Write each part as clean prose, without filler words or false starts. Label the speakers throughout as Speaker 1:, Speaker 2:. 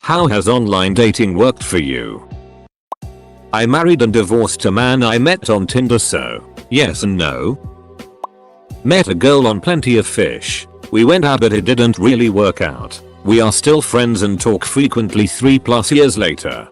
Speaker 1: How has online dating worked for you? I married and divorced a man I met on Tinder, so yes and no. Met a girl on Plenty of Fish. We went out but it didn't really work out. We are still friends and talk frequently 3+ years later.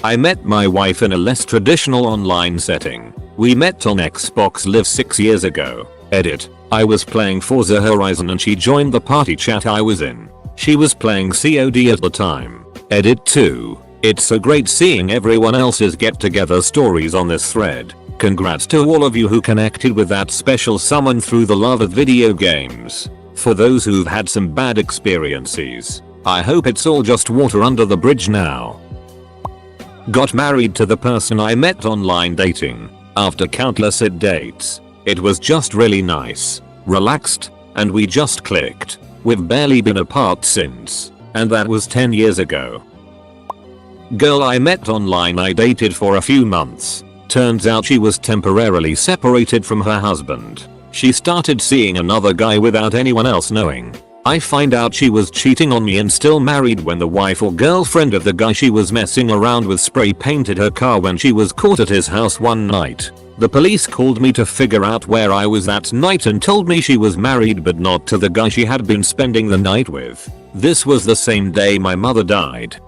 Speaker 1: I met my wife in a less traditional online setting. We met on Xbox Live 6 years ago. Edit. I was playing Forza Horizon and she joined the party chat I was in. She was playing COD at the time. Edit 2. It's so great seeing everyone else's get-together stories on this thread. Congrats to all of you who connected with that special someone through the love of video games. For those who've had some bad experiences, I hope it's all just water under the bridge now. Got married to the person I met online dating. After countless dates, it was just really nice, relaxed, and we just clicked. We've barely been apart since, and that was 10 years ago. Girl I met online I dated for a few months. Turns out she was temporarily separated from her husband. She started seeing another guy without anyone else knowing. I find out she was cheating on me and still married when the wife or girlfriend of the guy she was messing around with spray painted her car when she was caught at his house one night. The police called me to figure out where I was that night and told me she was married but not to the guy she had been spending the night with. This was the same day my mother died.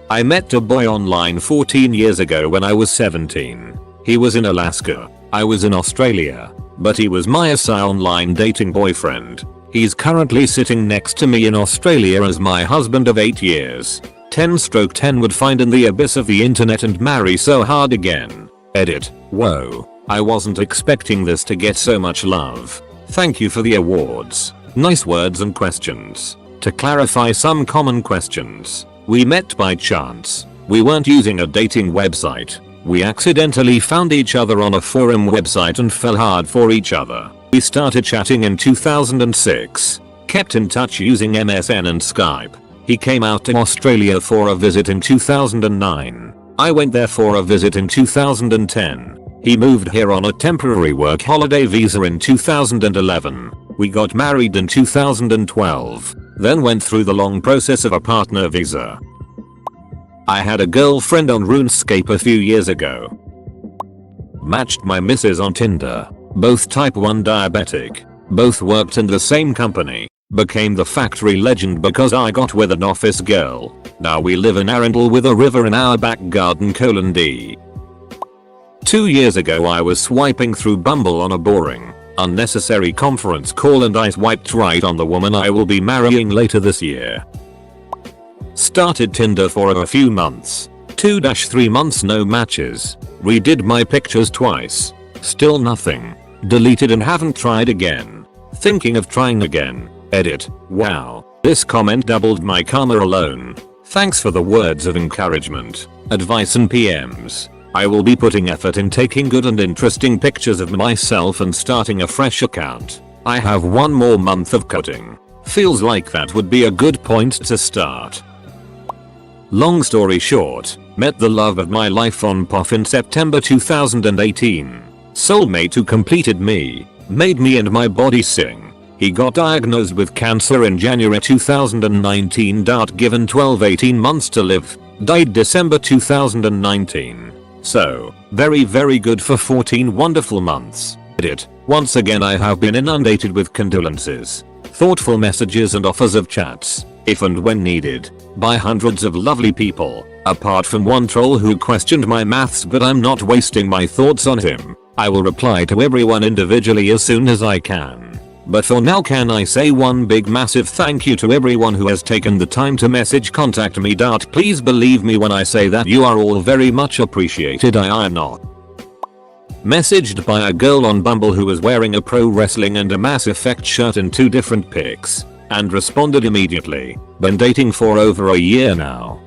Speaker 1: I met a boy online 14 years ago when I was 17. He was in Alaska. I was in Australia. But he was my online dating boyfriend. He's currently sitting next to me in Australia as my husband of 8 years. 10/10 would find in the abyss of the internet and marry so hard again. Edit. Whoa. I wasn't expecting this to get so much love. Thank you for the awards. Nice words and questions. To clarify some common questions. We met by chance. We weren't using a dating website. We accidentally found each other on a forum website and fell hard for each other. We started chatting in 2006. Kept in touch using MSN and Skype. He came out to Australia for a visit in 2009. I went there for a visit in 2010. He moved here on a temporary work holiday visa in 2011. We got married in 2012. Then went through the long process of a partner visa. I had a girlfriend on RuneScape a few years ago. Matched my missus on Tinder. Both type 1 diabetic. Both worked in the same company. Became the factory legend because I got with an office girl. Now we live in Arundel with a river in our back garden. D. 2 years ago I was swiping through Bumble on a boring, unnecessary conference call and I swiped right on the woman I will be marrying later this year. Started Tinder for a few months. 2-3 months no matches. Redid my pictures twice. Still nothing. Deleted and haven't tried again. Thinking of trying again. Edit. Wow. This comment doubled my karma alone. Thanks for the words of encouragement, advice and PMs. I will be putting effort in taking good and interesting pictures of myself and starting a fresh account. I have one more month of cutting. Feels like that would be a good point to start. Long story short, met the love of my life on POF in September 2018. Soulmate who completed me, made me and my body sing. He got diagnosed with cancer in January 2019. Given 12-18 months to live, died December 2019. So, very good for 14 wonderful months. Edit. Once again I have been inundated with condolences, thoughtful messages and offers of chats, if and when needed, by hundreds of lovely people, apart from one troll who questioned my maths, but I'm not wasting my thoughts on him. I will reply to everyone individually as soon as I can. But for now can I say one big massive thank you to everyone who has taken the time to contact me. Please believe me when I say that you are all very much appreciated. I am not messaged by a girl on Bumble who was wearing a pro wrestling and a Mass Effect shirt in 2 different pics, and responded immediately. Been dating for over a year now.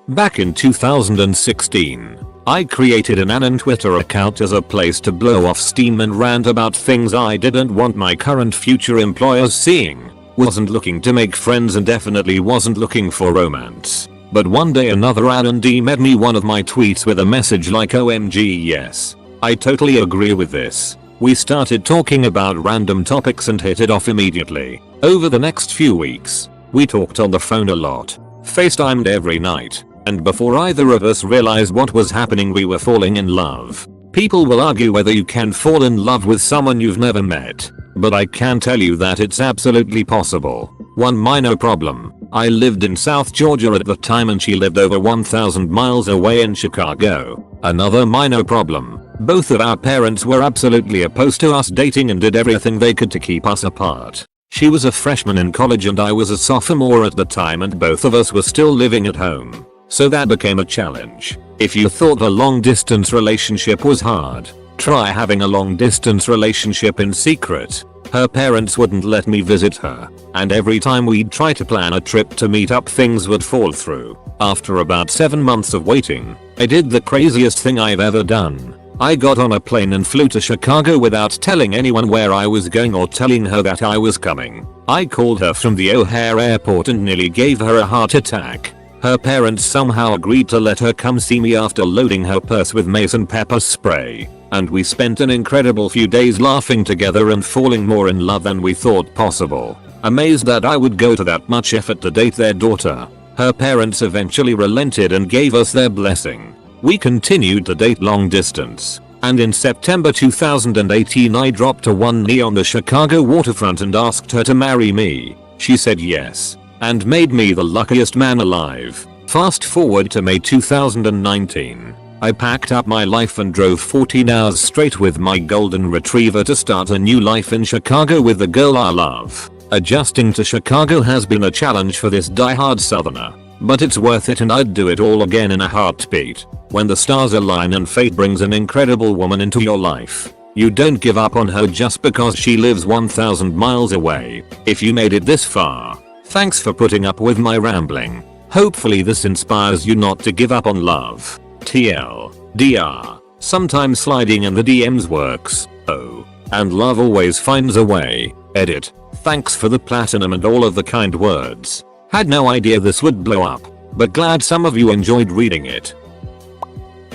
Speaker 1: Back in 2016, I created an anon Twitter account as a place to blow off steam and rant about things I didn't want my current future employers seeing. Wasn't looking to make friends and definitely wasn't looking for romance. But one day another anon DM'd me one of my tweets with a message like OMG yes. I totally agree with this. We started talking about random topics and hit it off immediately. Over the next few weeks, We talked on the phone a lot, FaceTimed every night, and before either of us realized what was happening we were falling in love. People will argue whether you can fall in love with someone you've never met, but I can tell you that it's absolutely possible. One minor problem: I lived in South Georgia at the time and she lived over 1,000 miles away in Chicago. Another minor problem: both of our parents were absolutely opposed to us dating and did everything they could to keep us apart. She was a freshman in college and I was a sophomore at the time, and both of us were still living at home. So that became a challenge. If you thought a long distance relationship was hard, try having a long distance relationship in secret. Her parents wouldn't let me visit her, and every time we'd try to plan a trip to meet up things would fall through. After about 7 months of waiting, I did the craziest thing I've ever done. I got on a plane and flew to Chicago without telling anyone where I was going or telling her that I was coming. I called her from the O'Hare airport and nearly gave her a heart attack. Her parents somehow agreed to let her come see me after loading her purse with mace and pepper spray, and we spent an incredible few days laughing together and falling more in love than we thought possible. Amazed that I would go to that much effort to date their daughter, her parents eventually relented and gave us their blessing. We continued to date long distance, and in September 2018 I dropped to one knee on the Chicago waterfront and asked her to marry me. She said yes, and made me the luckiest man alive. Fast forward to May 2019. I packed up my life and drove 14 hours straight with my golden retriever to start a new life in Chicago with the girl I love. Adjusting to Chicago has been a challenge for this diehard southerner, but it's worth it and I'd do it all again in a heartbeat. When the stars align and fate brings an incredible woman into your life, you don't give up on her just because she lives 1,000 miles away. If you made it this far, thanks for putting up with my rambling. Hopefully this inspires you not to give up on love. TLDR. Sometimes sliding in the DMs works. Oh. And love always finds a way. Edit. Thanks for the platinum and all of the kind words. Had no idea this would blow up, but glad some of you enjoyed reading it.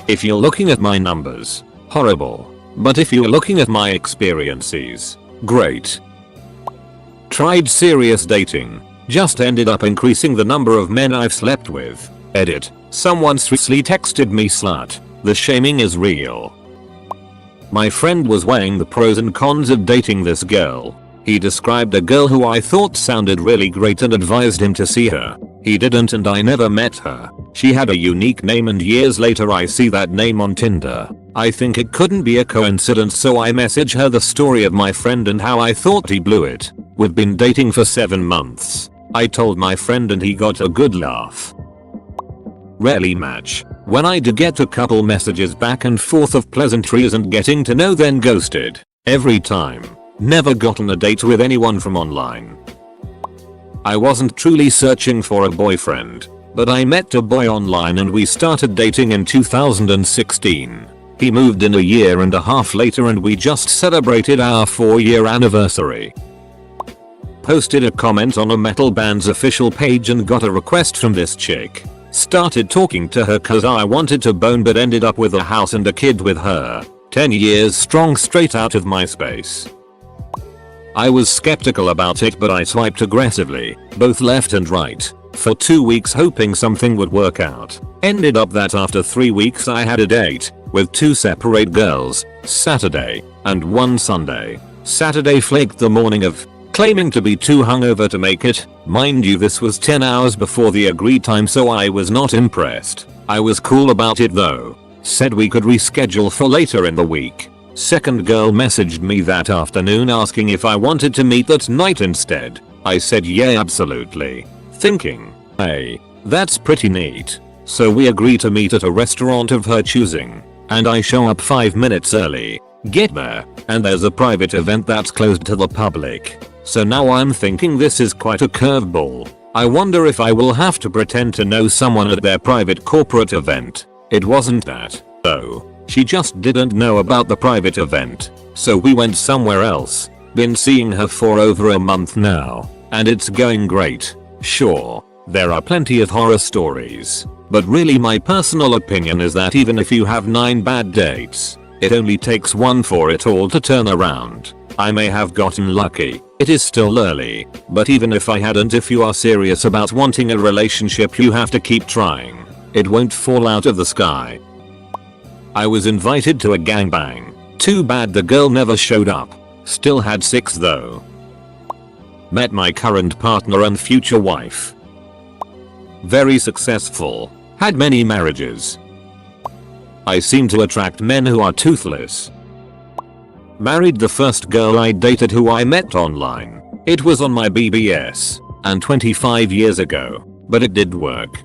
Speaker 1: If you're looking at my numbers, horrible. But if you're looking at my experiences, great. Tried serious dating. Just ended up increasing the number of men I've slept with. Edit. Someone seriously texted me slut. The shaming is real. My friend was weighing the pros and cons of dating this girl. He described a girl who I thought sounded really great and advised him to see her. He didn't and I never met her. She had a unique name and years later I see that name on Tinder. I think it couldn't be a coincidence, so I message her the story of my friend and how I thought he blew it. We've been dating for 7 months. I told my friend and he got a good laugh. Rarely match. When I do get a couple messages back and forth of pleasantries and getting to know, then ghosted. Every time. Never gotten a date with anyone from online. I wasn't truly searching for a boyfriend, but I met a boy online and we started dating in 2016. He moved in a year and a half later and we just celebrated our 4-year anniversary. Posted a comment on a metal band's official page and got a request from this chick. Started talking to her cause I wanted to bone but ended up with a house and a kid with her. 10 years strong straight out of MySpace. I was skeptical about it but I swiped aggressively, both left and right, for 2 weeks hoping something would work out. Ended up that after 3 weeks I had a date, with 2 separate girls, Saturday and one Sunday. Saturday flaked the morning of, claiming to be too hungover to make it. Mind you, this was 10 hours before the agreed time so I was not impressed. I was cool about it though. Said we could reschedule for later in the week. Second girl messaged me that afternoon asking if I wanted to meet that night instead. I said yeah, absolutely. Thinking, hey, that's pretty neat. So we agree to meet at a restaurant of her choosing. And I show up 5 minutes early. Get there, and there's a private event that's closed to the public. So now I'm thinking this is quite a curveball. I wonder if I will have to pretend to know someone at their private corporate event. It wasn't that, though. She just didn't know about the private event. So we went somewhere else. Been seeing her for over a month now, and it's going great. Sure, there are plenty of horror stories, but really my personal opinion is that even if you have 9 bad dates, it only takes one for it all to turn around. I may have gotten lucky, It is still early, but even if I hadn't, if you are serious about wanting a relationship you have to keep trying. It won't fall out of the sky. I was invited to a gangbang. Too bad the girl never showed up. Still had 6 though. Met my current partner and future wife. Very successful. Had many marriages. I seem to attract men who are toothless. Married the first girl I dated who I met online. It was on my BBS, and 25 years ago, but it did work.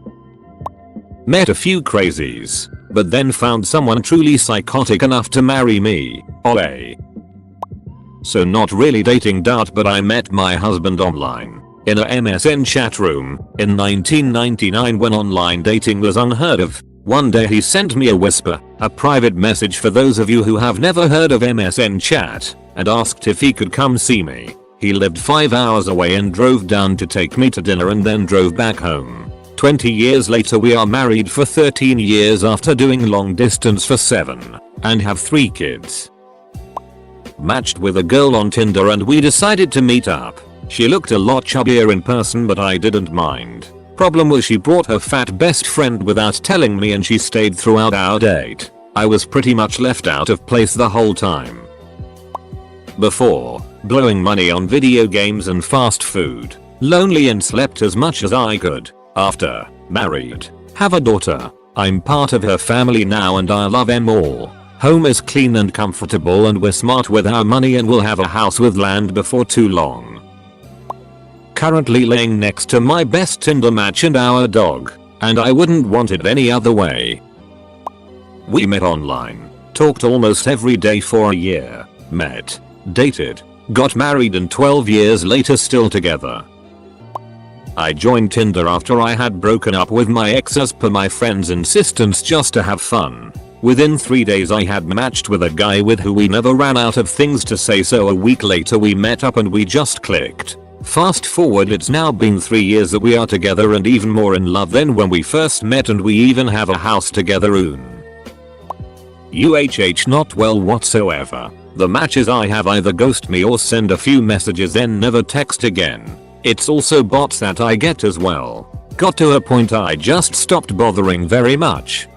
Speaker 1: Met a few crazies, but then found someone truly psychotic enough to marry me. Ole. So not really dating dart, but I met my husband online in a MSN chat room in 1999 when online dating was unheard of. One day he sent me a whisper, a private message for those of you who have never heard of MSN chat, and asked if he could come see me. He lived 5 hours away and drove down to take me to dinner and then drove back home. 20 years later we are married for 13 years after doing long distance for 7, and have 3 kids. Matched with a girl on Tinder and we decided to meet up. She looked a lot chubbier in person but I didn't mind. Problem was she brought her fat best friend without telling me and she stayed throughout our date. I was pretty much left out of place the whole time. Before, blowing money on video games and fast food. Lonely and slept as much as I could. After, married. Have a daughter. I'm part of her family now and I love them all. Home is clean and comfortable and we're smart with our money and we'll have a house with land before too long. Currently laying next to my best Tinder match and our dog, and I wouldn't want it any other way. We met online, talked almost every day for a year, met, dated, got married and 12 years later still together. I joined Tinder after I had broken up with my ex as per my friend's insistence just to have fun. Within 3 days I had matched with a guy with who we never ran out of things to say, so a week later we met up and we just clicked. Fast forward, it's now been 3 years that we are together and even more in love than when we first met, and we even have a house together. Not well whatsoever. The matches I have either ghost me or send a few messages then never text again. It's also bots that I get as well. Got to a point I just stopped bothering very much.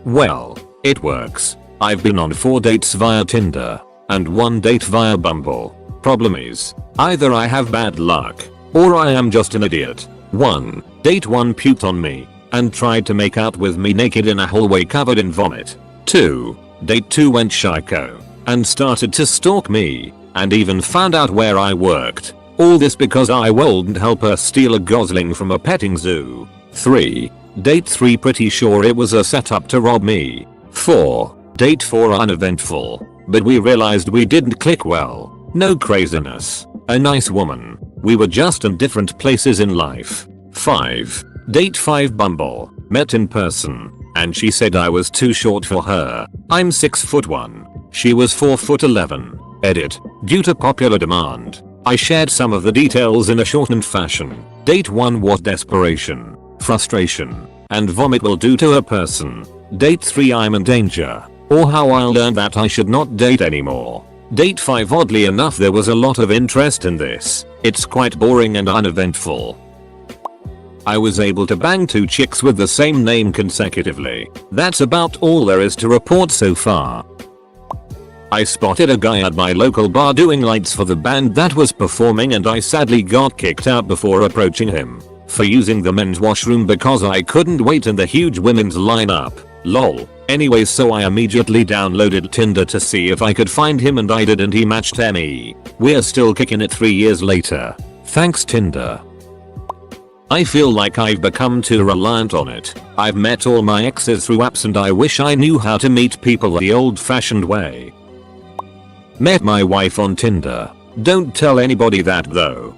Speaker 1: Well, it works. I've been on 4 dates via Tinder and 1 date via Bumble. Problem is, either I have bad luck, or I am just an idiot. 1. Date 1 puked on me, and tried to make out with me naked in a hallway covered in vomit. 2. Date 2 went psycho, and started to stalk me, and even found out where I worked. All this because I wouldn't help her steal a gosling from a petting zoo. 3. Date 3 pretty sure it was a setup to rob me. 4. Date 4 uneventful, but we realized we didn't click well. No craziness. A nice woman. We were just in different places in life. 5. Date 5 Bumble. Met in person, and she said I was too short for her. I'm 6'1". She was 4'11". Edit. Due to popular demand, I shared some of the details in a shortened fashion. Date 1 was desperation, frustration, and vomit will do to a person. Date 3 I'm in danger, or how I learned that I should not date anymore. Date 5 oddly enough there was a lot of interest in this. It's quite boring and uneventful. I was able to bang 2 chicks with the same name consecutively. That's about all there is to report so far. I spotted a guy at my local bar doing lights for the band that was performing and I sadly got kicked out before approaching him for using the men's washroom because I couldn't wait in the huge women's lineup. Lol. Anyways, so I immediately downloaded Tinder to see if I could find him and I did, and he matched me. We're still kicking it 3 years later. Thanks Tinder. I feel like I've become too reliant on it. I've met all my exes through apps and I wish I knew how to meet people the old-fashioned way. Met my wife on Tinder. Don't tell anybody that though.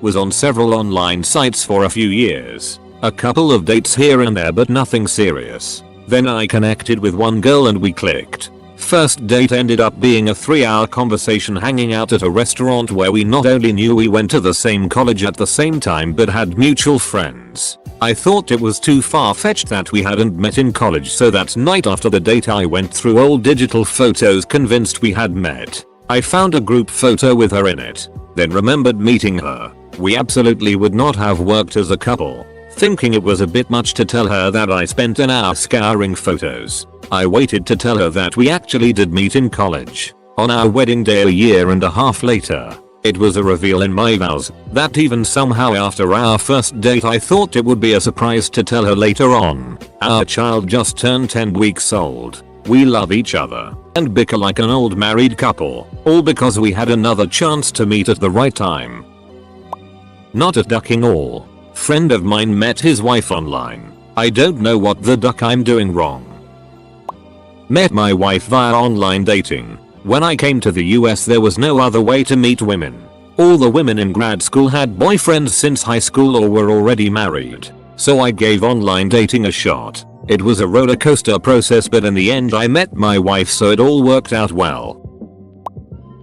Speaker 1: Was on several online sites for a few years. A couple of dates here and there but nothing serious. Then I connected with one girl and we clicked. First date ended up being a 3-hour conversation hanging out at a restaurant where we not only knew we went to the same college at the same time but had mutual friends. I thought it was too far-fetched that we hadn't met in college, so that night after the date I went through old digital photos convinced we had met. I found a group photo with her in it, then remembered meeting her. We absolutely would not have worked as a couple. Thinking it was a bit much to tell her that I spent an hour scouring photos, I waited to tell her that we actually did meet in college. On our wedding day a year and a half later, it was a reveal in my vows that even somehow after our first date I thought it would be a surprise to tell her later on. Our child just turned 10 weeks old. We love each other and bicker like an old married couple, all because we had another chance to meet at the right time. Not at ducking all. Friend of mine met his wife online. I don't know what the duck I'm doing wrong. Met my wife via online dating. When I came to the US there was no other way to meet women. All the women in grad school had boyfriends since high school or were already married. So I gave online dating a shot. It was a roller coaster process, but in the end I met my wife, so it all worked out well.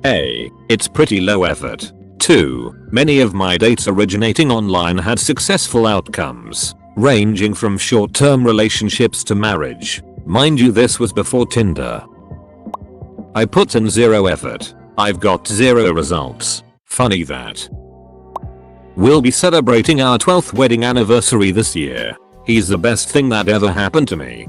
Speaker 1: A. It's pretty low effort. 2. Many of my dates originating online had successful outcomes, ranging from short-term relationships to marriage. Mind you, this was before Tinder. I put in 0 effort. I've got 0 results. Funny that. We'll be celebrating our 12th wedding anniversary this year. He's the best thing that ever happened to me.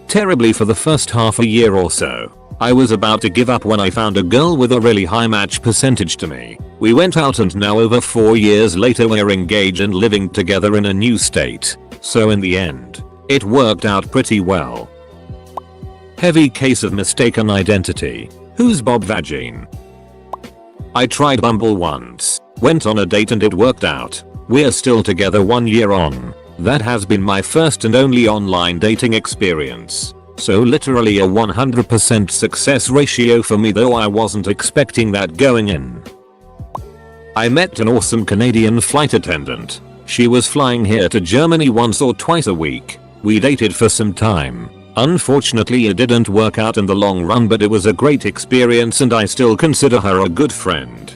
Speaker 1: Terribly for the first half a year or so. I was about to give up when I found a girl with a really high match percentage to me. We went out and now over 4 years later we're engaged and living together in a new state. So in the end, it worked out pretty well. Heavy case of mistaken identity. Who's Bob Vagine? I tried Bumble once, went on a date and it worked out. We're still together 1 year on. That has been my first and only online dating experience. So literally a 100% success ratio for me, though I wasn't expecting that going in. I met an awesome Canadian flight attendant. She was flying here to Germany once or twice a week. We dated for some time. Unfortunately it didn't work out in the long run, but it was a great experience and I still consider her a good friend.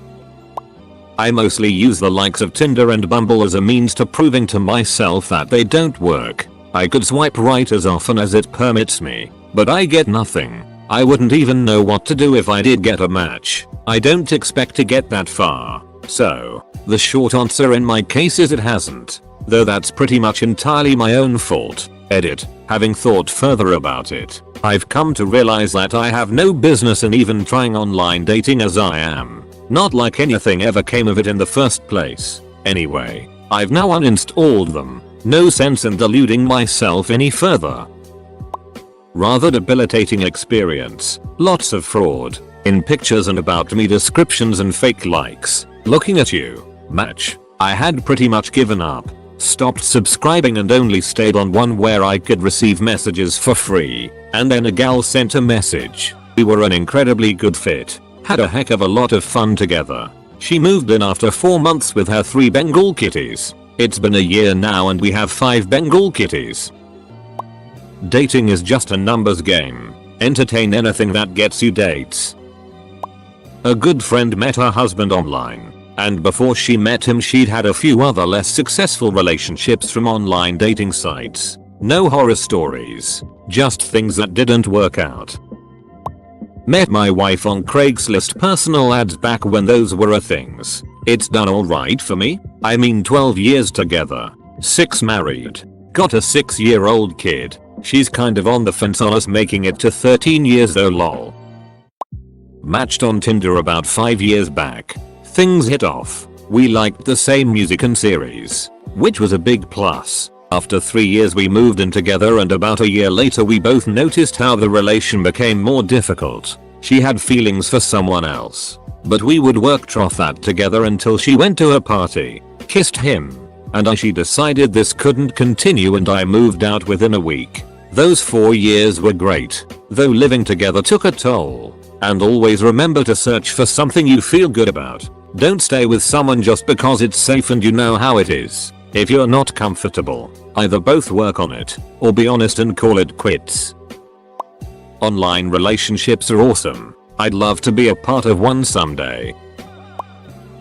Speaker 1: I mostly use the likes of Tinder and Bumble as a means to proving to myself that they don't work. I could swipe right as often as it permits me, but I get nothing. I wouldn't even know what to do if I did get a match. I don't expect to get that far. So, the short answer in my case is it hasn't. Though that's pretty much entirely my own fault. Edit. Having thought further about it, I've come to realize that I have no business in even trying online dating as I am. Not like anything ever came of it in the first place. Anyway, I've now uninstalled them. No sense in deluding myself any further. Rather debilitating experience. Lots of fraud. In pictures and about me descriptions and fake likes. Looking at you. Match. I had pretty much given up. Stopped subscribing and only stayed on one where I could receive messages for free. And then a gal sent a message. We were an incredibly good fit. Had a heck of a lot of fun together. She moved in after 4 months with her 3 Bengal kitties. It's been a year now and we have 5 Bengal kitties. Dating is just a numbers game. Entertain anything that gets you dates. A good friend met her husband online, and before she met him she'd had a few other less successful relationships from online dating sites. No horror stories, just things that didn't work out. Met my wife on Craigslist personal ads back when those were a things. It's done alright for me. I mean 12 years together. 6 married. Got a 6-year-old kid. She's kind of on the fence on us making it to 13 years though, lol. Matched on Tinder about 5 years back. Things hit off. We liked the same music and series, which was a big plus. After 3 years we moved in together and about a year later we both noticed how the relation became more difficult. She had feelings for someone else. But we would work through that together until she went to her party, kissed him, and she decided this couldn't continue and I moved out within a week. Those 4 years were great, though living together took a toll. And always remember to search for something you feel good about. Don't stay with someone just because it's safe and you know how it is. If you're not comfortable, either both work on it, or be honest and call it quits. Online relationships are awesome. I'd love to be a part of one someday.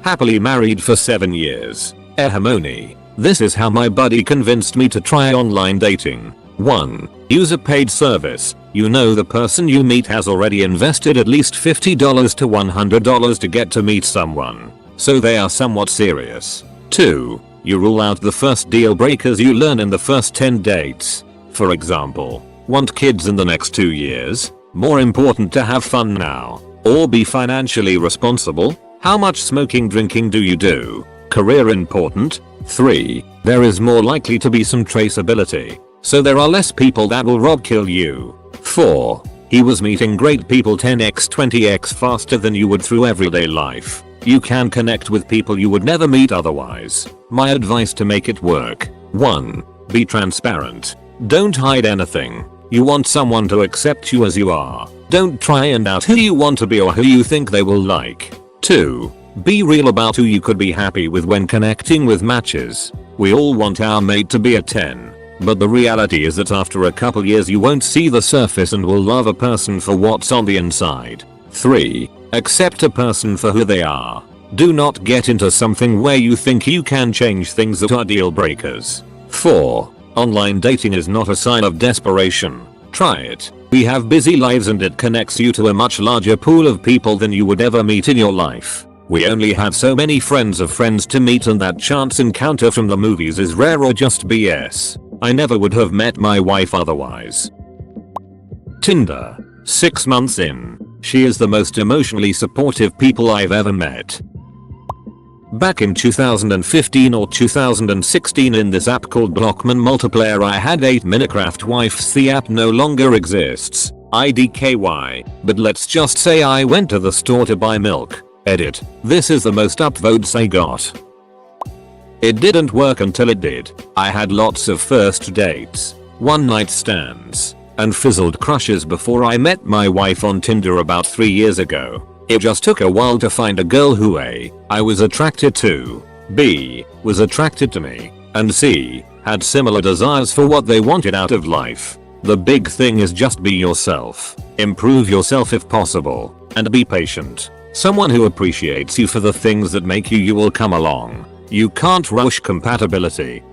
Speaker 1: Happily married for 7 years. Ehemony. This is how my buddy convinced me to try online dating. 1. Use a paid service. You know the person you meet has already invested at least $50 to $100 to get to meet someone, so they are somewhat serious. 2. You rule out the first deal breakers you learn in the first 10 dates. For example, want kids in the next 2 years? More important to have fun now, or be financially responsible? How much smoking drinking do you do? Career important? 3. There is more likely to be some traceability, so there are less people that will rob kill you. 4. He was meeting great people 10x 20x faster than you would through everyday life. You can connect with people you would never meet otherwise. My advice to make it work. 1. Be transparent. Don't hide anything. You want someone to accept you as you are. Don't try and out who you want to be or who you think they will like. 2. Be real about who you could be happy with when connecting with matches. We all want our mate to be a 10. But the reality is that after a couple years you won't see the surface and will love a person for what's on the inside. 3. Accept a person for who they are. Do not get into something where you think you can change things that are deal breakers. 4. Online dating is not a sign of desperation. Try it. We have busy lives and it connects you to a much larger pool of people than you would ever meet in your life. We only have so many friends of friends to meet, and that chance encounter from the movies is rare or just BS. I never would have met my wife otherwise. Tinder. 6 months in. She is the most emotionally supportive people I've ever met. Back in 2015 or 2016 in this app called Blockman Multiplayer I had 8 Minecraft wives. The app no longer exists. IDKY. But let's just say I went to the store to buy milk. Edit. This is the most upvotes I got. It didn't work until it did. I had lots of first dates, one night stands, and fizzled crushes before I met my wife on Tinder about 3 years ago. It just took a while to find a girl who A. I was attracted to, B. was attracted to me, and C. had similar desires for what they wanted out of life. The big thing is just be yourself, improve yourself if possible, and be patient. Someone who appreciates you for the things that make you will come along. You can't rush compatibility.